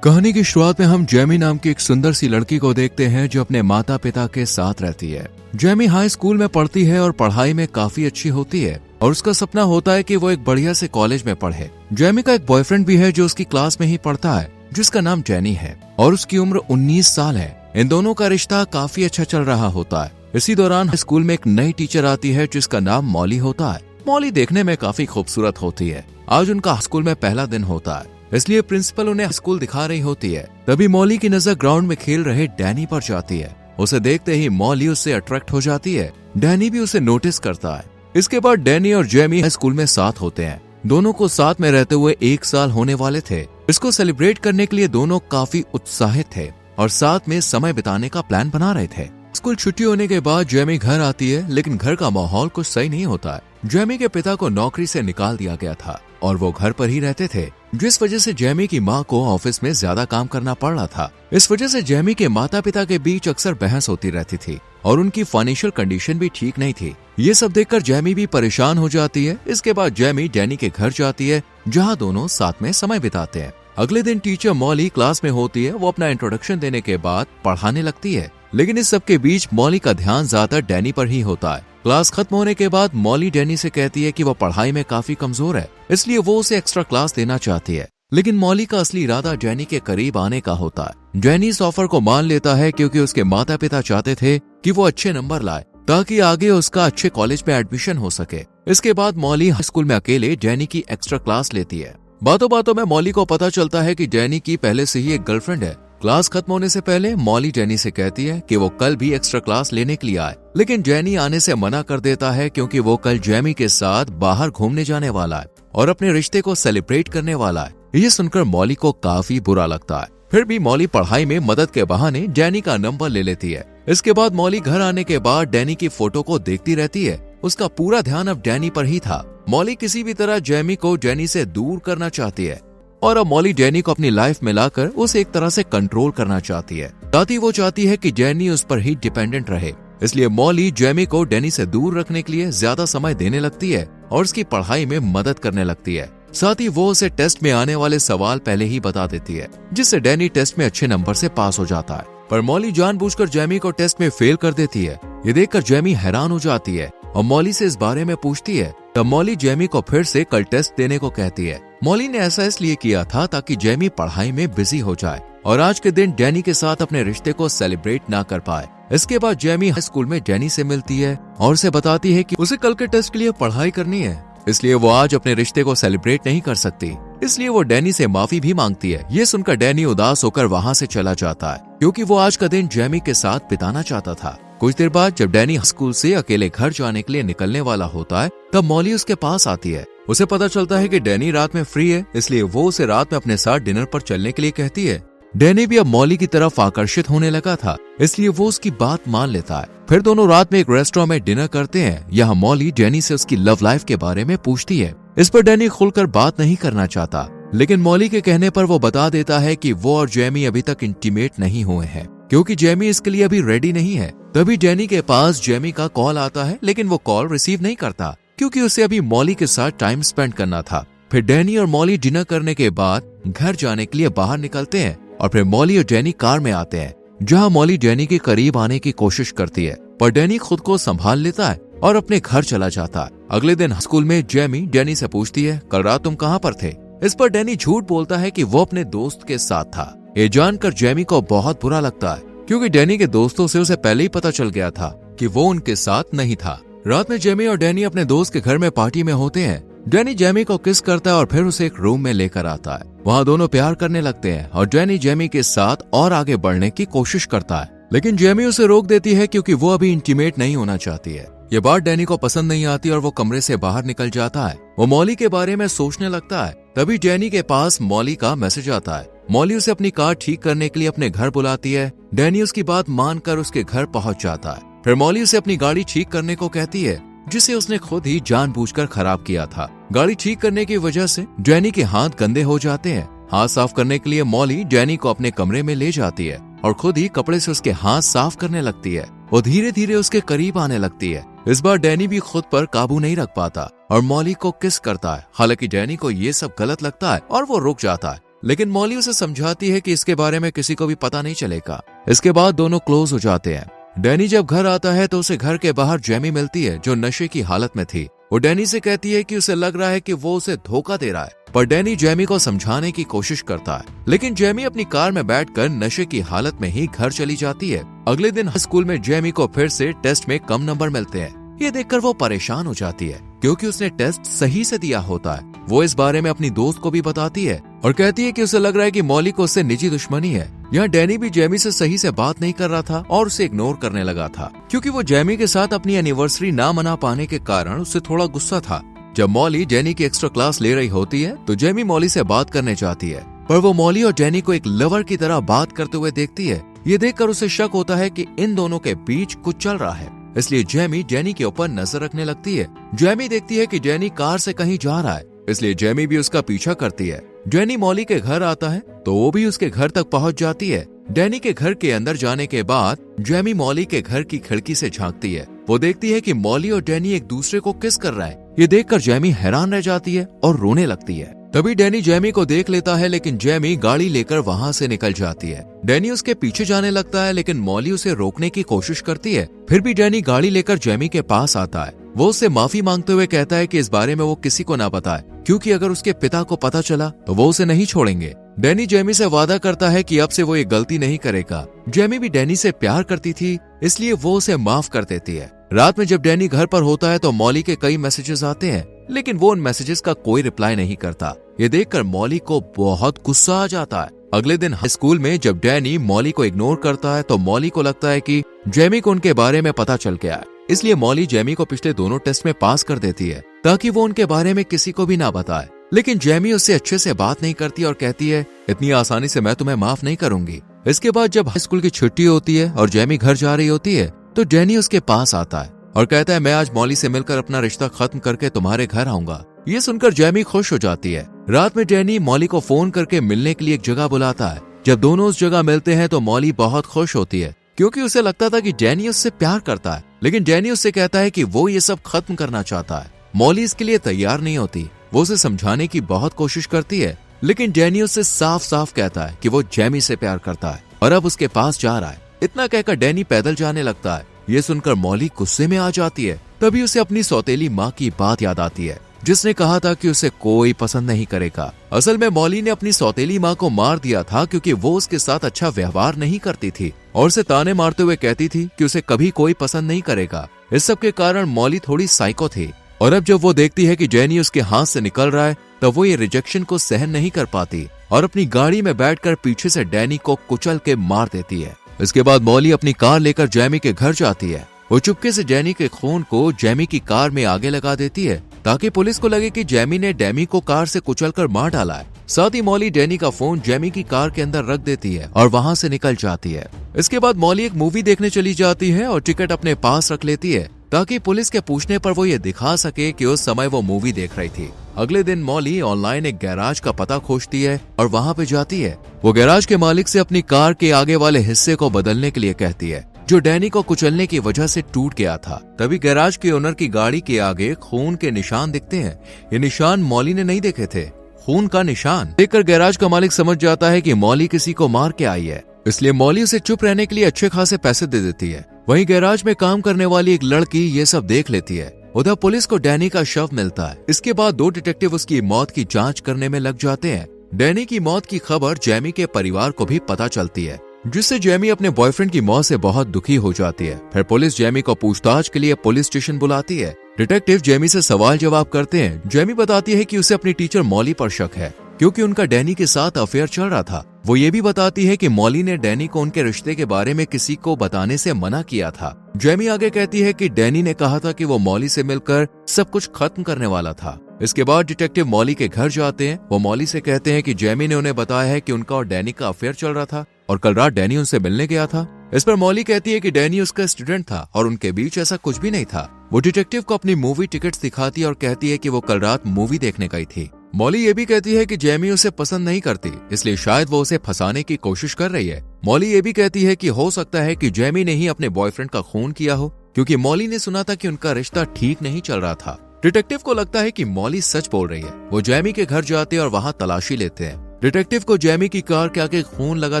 कहानी की शुरुआत में हम जेमी नाम की एक सुंदर सी लड़की को देखते हैं जो अपने माता पिता के साथ रहती है। जेमी हाई स्कूल में पढ़ती है और पढ़ाई में काफी अच्छी होती है और उसका सपना होता है कि वो एक बढ़िया से कॉलेज में पढ़े। जेमी का एक बॉयफ्रेंड भी है जो उसकी क्लास में ही पढ़ता है, जिसका नाम जेनी है और उसकी उम्र 19 साल है। इन दोनों का रिश्ता काफी अच्छा चल रहा होता है। इसी दौरान स्कूल में एक नई टीचर आती है जिसका नाम मॉली होता है। मॉली देखने में काफी खूबसूरत होती है। आज उनका स्कूल में पहला दिन होता है, इसलिए प्रिंसिपल उन्हें स्कूल दिखा रही होती है। तभी मॉली की नजर ग्राउंड में खेल रहे डैनी पर जाती है। उसे देखते ही मॉली उससे अट्रैक्ट हो जाती है। डैनी भी उसे नोटिस करता है। इसके बाद डैनी और जेमी स्कूल में साथ होते हैं। दोनों को साथ में रहते हुए 1 साल होने वाले थे। इसको सेलिब्रेट करने के लिए दोनों काफी उत्साहित थे और साथ में समय बिताने का प्लान बना रहे थे। स्कूल छुट्टी होने के बाद जेमी घर आती है, लेकिन घर का माहौल कुछ सही नहीं होता है। जेमी के पिता को नौकरी से निकाल दिया गया था और वो घर पर ही रहते थे, जिस वजह से जेमी की माँ को ऑफिस में ज्यादा काम करना पड़ रहा था। इस वजह से जेमी के माता पिता के बीच अक्सर बहस होती रहती थी और उनकी फाइनेंशियल कंडीशन भी ठीक नहीं थी। ये सब देखकर जेमी भी परेशान हो जाती है। इसके बाद जेमी डैनी के घर जाती है, जहाँ दोनों साथ में समय बिताते हैं। अगले दिन टीचर मॉली क्लास में होती है। वो अपना इंट्रोडक्शन देने के बाद पढ़ाने लगती है, लेकिन इस सब के बीच मॉली का ध्यान ज्यादातर डैनी पर ही होता है। क्लास खत्म होने के बाद मॉली डैनी से कहती है कि वो पढ़ाई में काफी कमजोर है, इसलिए वो उसे एक्स्ट्रा क्लास देना चाहती है। लेकिन मॉली का असली इरादा डैनी के करीब आने का होता है। डैनी इस ऑफर को मान लेता है क्योंकि उसके माता पिता चाहते थे कि वो अच्छे नंबर लाए ताकि आगे उसका अच्छे कॉलेज में एडमिशन हो सके। इसके बाद मॉली स्कूल में अकेले डैनी की एक्स्ट्रा क्लास लेती है। बातों बातों में मॉली को पता चलता है कि डैनी की पहले से ही एक गर्लफ्रेंड है। क्लास खत्म होने से पहले मॉली डैनी से कहती है कि वो कल भी एक्स्ट्रा क्लास लेने के लिए आए, लेकिन डैनी आने से मना कर देता है क्योंकि वो कल जेमी के साथ बाहर घूमने जाने वाला है और अपने रिश्ते को सेलिब्रेट करने वाला है। ये सुनकर मॉली को काफी बुरा लगता है। फिर भी मॉली पढ़ाई में मदद के बहाने डैनी का नंबर ले लेती है। इसके बाद मॉली घर आने के बाद डैनी की फोटो को देखती रहती है। उसका पूरा ध्यान अब डैनी पर ही था। मॉली किसी भी तरह जेमी को डैनी से दूर करना चाहती है और अब मॉली डैनी को अपनी लाइफ में लाकर उसे एक तरह से कंट्रोल करना चाहती है। साथ ही वो चाहती है कि डैनी उस पर ही डिपेंडेंट रहे। इसलिए मॉली जेमी को डैनी से दूर रखने के लिए ज्यादा समय देने लगती है और उसकी पढ़ाई में मदद करने लगती है। साथ ही वो उसे टेस्ट में आने वाले सवाल पहले ही बता देती है, जिससे डैनी टेस्ट में अच्छे नंबर से पास हो जाता है। पर मॉली जानबूझकर जेमी को टेस्ट में फेल कर देती है। ये देखकर जेमी हैरान हो जाती है और मॉली से इस बारे में पूछती है। तब मॉली जेमी को फिर से कल टेस्ट देने को कहती है। मॉली ने ऐसा इसलिए किया था ताकि जेमी पढ़ाई में बिजी हो जाए और आज के दिन डैनी के साथ अपने रिश्ते को सेलिब्रेट ना कर पाए। इसके बाद जेमी स्कूल में डैनी से मिलती है और उसे बताती है कि उसे कल के टेस्ट के लिए पढ़ाई करनी है, इसलिए वो आज अपने रिश्ते को सेलिब्रेट नहीं कर सकती। इसलिए वो डैनी से माफी भी मांगती है। ये सुनकर डैनी उदास होकर वहाँ से चला जाता है क्योंकि वो आज का दिन जेमी के साथ बिताना चाहता था। कुछ देर बाद जब डैनी स्कूल से अकेले घर जाने के लिए निकलने वाला होता है, तब मॉली उसके पास आती है। उसे पता चलता है कि डैनी रात में फ्री है, इसलिए वो उसे रात में अपने साथ डिनर पर चलने के लिए कहती है। डैनी भी अब मॉली की तरफ आकर्षित होने लगा था, इसलिए वो उसकी बात मान लेता है। फिर दोनों रात में एक रेस्टोरेंट में डिनर करते हैं। यहाँ मॉली डैनी से उसकी लव लाइफ के बारे में पूछती है। इस पर डैनी खुलकर बात नहीं करना चाहता, लेकिन मॉली के कहने पर वो बता देता है कि वो और जेमी अभी तक इंटीमेट नहीं हुए हैं क्योंकि जेमी इसके लिए अभी रेडी नहीं है। तभी डैनी के पास जेमी का कॉल आता है, लेकिन वो कॉल रिसीव नहीं करता क्योंकि उसे अभी मॉली के साथ टाइम स्पेंड करना था। फिर डैनी और मॉली डिनर करने के बाद घर जाने के लिए बाहर निकलते हैं और फिर मॉली और डैनी कार में आते हैं, जहां मॉली डैनी के करीब आने की कोशिश करती है, पर डैनी खुद को संभाल लेता है और अपने घर चला जाता है। अगले दिन स्कूल में जेमी डैनी से पूछती है, कल रात तुम कहाँ पर थे? इस पर डैनी झूठ बोलता है कि वो अपने दोस्त के साथ था। ये जानकर जेमी को बहुत बुरा लगता है क्योंकि डैनी के दोस्तों से उसे पहले ही पता चल गया था कि वो उनके साथ नहीं था। रात में जेमी और डैनी अपने दोस्त के घर में पार्टी में होते हैं। डैनी जेमी को किस करता है और फिर उसे एक रूम में लेकर आता है। वहाँ दोनों प्यार करने लगते हैं और डैनी जेमी के साथ और आगे बढ़ने की कोशिश करता है, लेकिन जेमी उसे रोक देती है क्योंकि वो अभी इंटीमेट नहीं होना चाहती है। ये बात डैनी को पसंद नहीं आती और वो कमरे से बाहर निकल जाता है। वो मॉली के बारे में सोचने लगता है। तभी डैनी के पास मॉली का मैसेज आता है। मॉली उसे अपनी कार ठीक करने के लिए अपने घर बुलाती है। डैनी उसकी बात मानकर उसके घर पहुंच जाता है। फिर मॉली उसे अपनी गाड़ी ठीक करने को कहती है, जिसे उसने खुद ही जानबूझकर खराब किया था। गाड़ी ठीक करने की वजह से डैनी के हाथ गंदे हो जाते हैं। हाथ साफ करने के लिए मॉली डैनी को अपने कमरे में ले जाती है और खुद ही कपड़े से उसके हाथ साफ करने लगती है। वो धीरे धीरे उसके करीब आने लगती है। इस बार डैनी भी खुद पर काबू नहीं रख पाता और मॉली को किस करता है। हालांकि डैनी को ये सब गलत लगता है और वो रुक जाता है। लेकिन मॉली उसे समझाती है कि इसके बारे में किसी को भी पता नहीं चलेगा। इसके बाद दोनों क्लोज हो जाते हैं। डैनी जब घर आता है तो उसे घर के बाहर जेमी मिलती है जो नशे की हालत में थी। वो डैनी से कहती है कि उसे लग रहा है कि वो उसे धोखा दे रहा है, पर डैनी जेमी को समझाने की कोशिश करता है, लेकिन जेमी अपनी कार में बैठकर नशे की हालत में ही घर चली जाती है। अगले दिन स्कूल में जेमी को फिर से टेस्ट में कम नंबर मिलते हैं। ये देखकर वो परेशान हो जाती है क्योंकि उसने टेस्ट सही से दिया होता है। वो इस बारे में अपनी दोस्त को भी बताती है और कहती है कि उसे लग रहा है कि मॉली को उससे निजी दुश्मनी है। यहाँ डैनी भी जेमी से सही से बात नहीं कर रहा था और उसे इग्नोर करने लगा था क्योंकि वो जेमी के साथ अपनी एनिवर्सरी ना मना पाने के कारण उससे थोड़ा गुस्सा था। जब मॉली डैनी की एक्स्ट्रा क्लास ले रही होती है तो जेमी मॉली से बात करने चाहती है, पर वो मॉली और डैनी को एक लवर की तरह बात करते हुए देखती है। ये देखकर उसे शक होता है कि इन दोनों के बीच कुछ चल रहा है, इसलिए जेमी डैनी के ऊपर नजर रखने लगती है। जेमी देखती है कि डैनी कार से कहीं जा रहा है, इसलिए जेमी भी उसका पीछा करती है। डैनी मॉली के घर आता है तो वो भी उसके घर तक पहुंच जाती है। डैनी के घर के अंदर जाने के बाद जेमी मॉली के घर की खिड़की से झांकती है। वो देखती है कि मॉली और डैनी एक दूसरे को किस कर रहा है। ये देखकर जेमी हैरान रह जाती है और रोने लगती है। तभी डैनी जेमी को देख लेता है, लेकिन जेमी गाड़ी लेकर वहाँ से निकल जाती है। डैनी उसके पीछे जाने लगता है, लेकिन मॉली उसे रोकने की कोशिश करती है। फिर भी डैनी गाड़ी लेकर जेमी के पास आता है। वो उससे माफी मांगते हुए कहता है कि इस बारे में वो किसी को ना बताए, क्योंकि अगर उसके पिता को पता चला तो वो उसे नहीं छोड़ेंगे। डैनी जेमी से वादा करता है कि अब से वो ये गलती नहीं करेगा। जेमी भी डैनी से प्यार करती थी, इसलिए वो उसे माफ कर देती है। रात में जब डैनी घर पर होता है तो मॉली के कई मैसेजेस आते हैं, लेकिन वो उन मैसेजेस का कोई रिप्लाई नहीं करता। ये देखकर मॉली को बहुत गुस्सा आ जाता है। अगले दिन स्कूल में जब डैनी मॉली को इग्नोर करता है तो मॉली को लगता है कि जेमी को उनके बारे में पता चल गया है, इसलिए मॉली जेमी को पिछले दोनों टेस्ट में पास कर देती है ताकि वो उनके बारे में किसी को भी ना बताए। लेकिन जेमी उससे अच्छे से बात नहीं करती और कहती है, इतनी आसानी से मैं तुम्हें माफ नहीं करूंगी। इसके बाद जब हाई स्कूल की छुट्टी होती है और जेमी घर जा रही होती है तो डैनी उसके पास आता है और कहता है, मैं आज मॉली से मिलकर अपना रिश्ता खत्म करके तुम्हारे घर आऊंगा। ये सुनकर जेमी खुश हो जाती है। रात में डैनी मॉली को फोन करके मिलने के लिए एक जगह बुलाता है। जब दोनों उस जगह मिलते हैं तो मॉली बहुत खुश होती है क्योंकि उसे लगता था कि डैनी उससे प्यार करता है, लेकिन डैनी उससे कहता है कि वो ये सब खत्म करना चाहता है। मॉली इसके लिए तैयार नहीं होती। वो उसे समझाने की बहुत कोशिश करती है, लेकिन डैनी उससे साफ साफ कहता है कि वो जेमी से प्यार करता है और अब उसके पास जा रहा है। इतना कहकर डैनी पैदल जाने लगता है। ये सुनकर मॉली गुस्से में आ जाती है। तभी उसे अपनी सौतेली माँ की बात याद आती है, जिसने कहा था कि उसे कोई पसंद नहीं करेगा। असल में मॉली ने अपनी सौतेली माँ को मार दिया था क्योंकि वो उसके साथ अच्छा व्यवहार नहीं करती थी और उसे ताने मारते हुए कहती थी कि उसे कभी कोई पसंद नहीं करेगा। इस सब के कारण मॉली थोड़ी साइको थी और अब जब वो देखती है कि डैनी उसके हाथ से निकल रहा है तब वो ये रिजेक्शन को सहन नहीं कर पाती और अपनी गाड़ी में बैठकर पीछे से डैनी को कुचल के मार देती है। इसके बाद मॉली अपनी कार लेकर जेमी के घर जाती है। वो चुपके से डैनी के खून को जेमी की कार में आगे लगा देती है ताकि पुलिस को लगे कि जेमी ने डैनी को कार से कुचलकर मार डाला है। साथ ही मॉली डैनी का फोन जेमी की कार के अंदर रख देती है और वहां से निकल जाती है। इसके बाद मॉली एक मूवी देखने चली जाती है और टिकट अपने पास रख लेती है ताकि पुलिस के पूछने पर वो ये दिखा सके कि उस समय वो मूवी देख रही थी। अगले दिन मॉली ऑनलाइन एक गैराज का पता खोजती है और वहां पे जाती है। वो गैराज के मालिक से अपनी कार के आगे वाले हिस्से को बदलने के लिए कहती है जो डैनी को कुचलने की वजह से टूट गया था। तभी गैराज के ओनर की गाड़ी के आगे खून के निशान दिखते हैं। ये निशान मॉली ने नहीं देखे थे। खून का निशान देखकर गैराज का मालिक समझ जाता है कि मॉली किसी को मार के आई है, इसलिए मॉली उसे चुप रहने के लिए अच्छे खासे पैसे दे देती है। वहीं गैराज में काम करने वाली एक लड़की ये सब देख लेती है। उधर पुलिस को डैनी का शव मिलता है। इसके बाद दो डिटेक्टिव उसकी मौत की जांच करने में लग जाते हैं। डैनी की मौत की खबर जेमी के परिवार को भी पता चलती है, जिससे जेमी अपने बॉयफ्रेंड की मौत से बहुत दुखी हो जाती है। फिर पुलिस जेमी को पूछताछ के लिए पुलिस स्टेशन बुलाती है। डिटेक्टिव जेमी से सवाल जवाब करते हैं। जेमी बताती है कि उसे अपनी टीचर मॉली पर शक है क्योंकि उनका डैनी के साथ अफेयर चल रहा था। वो ये भी बताती है कि मॉली ने डैनी को उनके रिश्ते के बारे में किसी को बताने से मना किया था। जेमी आगे कहती है कि डैनी ने कहा था कि वो मॉली से मिलकर सब कुछ खत्म करने वाला था। इसके बाद डिटेक्टिव मॉली के घर जाते हैं। वो मॉली से कहते हैं कि जेमी ने उन्हें बताया है कि उनका और डैनी का अफेयर चल रहा था और कल रात डैनी उनसे मिलने गया था। इस पर मॉली कहती है कि डैनी उसका स्टूडेंट था और उनके बीच ऐसा कुछ भी नहीं था। वो डिटेक्टिव को अपनी मूवी टिकट्स दिखाती है और कहती है कि वो कल रात मूवी देखने गई थी। मॉली ये भी कहती है कि जेमी उसे पसंद नहीं करती, इसलिए शायद वो उसे फंसाने की कोशिश कर रही है। मॉली ये भी कहती है कि हो सकता है कि जेमी ने ही अपने बॉयफ्रेंड का खून किया हो, क्योंकि मॉली ने सुना था कि उनका रिश्ता ठीक नहीं चल रहा था। डिटेक्टिव को लगता है कि मॉली सच बोल रही है। वो जेमी के घर जाते हैं और वहां तलाशी लेते हैं। डिटेक्टिव को जेमी की कार के आगे खून लगा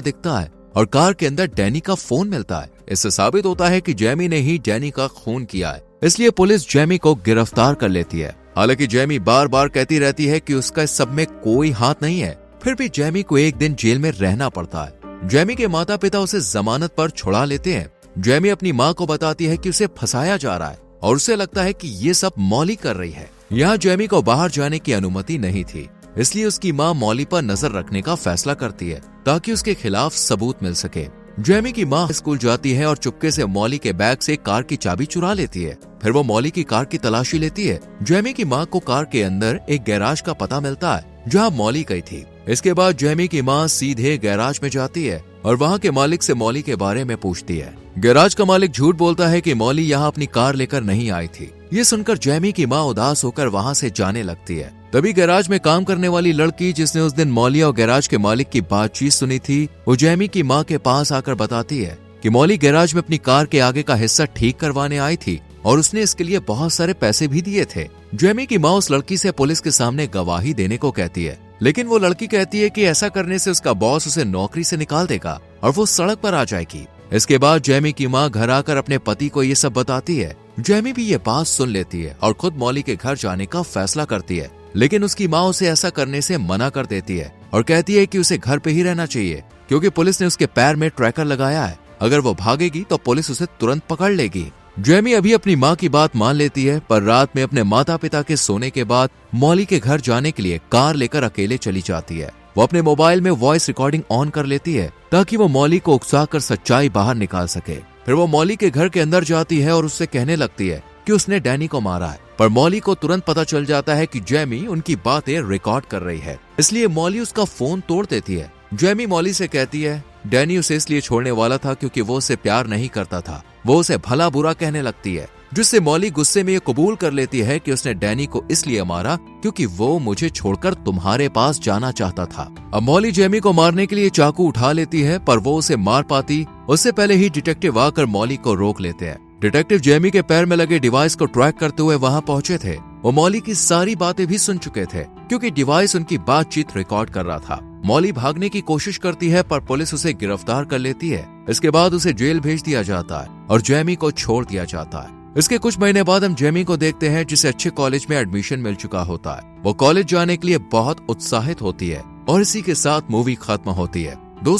दिखता है और कार के अंदर डैनी का फोन मिलता है। इससे साबित होता है कि जेमी ने ही डैनी का खून किया है, इसलिए पुलिस जेमी को गिरफ्तार कर लेती है। हालांकि जेमी बार बार कहती रहती है कि उसका इस सब में कोई हाथ नहीं है, फिर भी जेमी को एक दिन जेल में रहना पड़ता है। जेमी के माता पिता उसे जमानत पर छुड़ा लेते हैं। जेमी अपनी माँ को बताती है कि उसे फंसाया जा रहा है और उसे लगता है कि ये सब मॉली कर रही है। यहाँ जेमी को बाहर जाने की अनुमति नहीं थी, इसलिए उसकी माँ मॉली पर नजर रखने का फैसला करती है ताकि उसके खिलाफ सबूत मिल सके। जेमी की माँ स्कूल जाती है और चुपके से मॉली के बैग से कार की चाबी चुरा लेती है। फिर वो मॉली की कार की तलाशी लेती है। जेमी की माँ को कार के अंदर एक गैराज का पता मिलता है जहाँ मॉली गई थी। इसके बाद जेमी की माँ सीधे गैराज में जाती है और वहाँ के मालिक से मॉली के बारे में पूछती है। गैराज का मालिक झूठ बोलता है कि मॉली यहाँ अपनी कार लेकर नहीं आई थी। ये सुनकर जेमी की माँ उदास होकर वहाँ से जाने लगती है। तभी गैराज में काम करने वाली लड़की जिसने उस दिन मॉली और गैराज के मालिक की बातचीत सुनी थी, वो जेमी की माँ के पास आकर बताती है कि मॉली गैराज में अपनी कार के आगे का हिस्सा ठीक करवाने आई थी और उसने इसके लिए बहुत सारे पैसे भी दिए थे। जेमी की माँ उस लड़की से पुलिस के सामने गवाही देने को कहती है, लेकिन वो लड़की कहती है कि ऐसा करने से उसका बॉस उसे नौकरी से निकाल देगा और वो सड़क पर आ जाएगी। इसके बाद जेमी की माँ घर आकर अपने पति को ये सब बताती है। जेमी भी ये बात सुन लेती है और खुद मॉली के घर जाने का फैसला करती है, लेकिन उसकी माँ उसे ऐसा करने से मना कर देती है और कहती है कि उसे घर पे ही रहना चाहिए क्योंकि पुलिस ने उसके पैर में ट्रैकर लगाया है। अगर वो भागेगी तो पुलिस उसे तुरंत पकड़ लेगी। जेमी अभी अपनी माँ की बात मान लेती है, पर रात में अपने माता पिता के सोने के बाद मॉली के घर जाने के लिए कार लेकर अकेले चली जाती है। वो अपने मोबाइल में वॉइस रिकॉर्डिंग ऑन कर लेती है ताकि वो मॉली को उकसाकर सच्चाई बाहर निकाल सके। फिर वो मॉली के घर के अंदर जाती है और उससे कहने लगती है कि उसने डैनी को मारा है, पर मॉली को तुरंत पता चल जाता है कि जेमी उनकी बातें रिकॉर्ड कर रही है, इसलिए मॉली उसका फोन तोड़ देती है। जेमी मॉली से कहती है डैनी उसे इसलिए छोड़ने वाला था क्योंकि वो उसे प्यार नहीं करता था। वो उसे भला बुरा कहने लगती है, जिससे मॉली गुस्से में ये कबूल कर लेती है कि उसने डैनी को इसलिए मारा क्योंकि वो मुझे छोड़कर तुम्हारे पास जाना चाहता था। अब मॉली जेमी को मारने के लिए चाकू उठा लेती है, पर वो उसे मार पाती उससे पहले ही डिटेक्टिव आकर मॉली को रोक लेते हैं। डिटेक्टिव जेमी के पैर में लगे डिवाइस को ट्रैक करते हुए वहां पहुंचे थे। वो मॉली की सारी बातें भी सुन चुके थे क्योंकि डिवाइस उनकी बातचीत रिकॉर्ड कर रहा था। मॉली भागने की कोशिश करती है, पर पुलिस उसे गिरफ्तार कर लेती है। इसके बाद उसे जेल भेज दिया जाता है और जेमी को छोड़ दिया जाता है। इसके कुछ महीने बाद हम जेमी को देखते हैं जिसे अच्छे कॉलेज में एडमिशन मिल चुका होता है। वो कॉलेज जाने के लिए बहुत उत्साहित होती है और इसी के साथ मूवी खत्म होती है। दोस्तों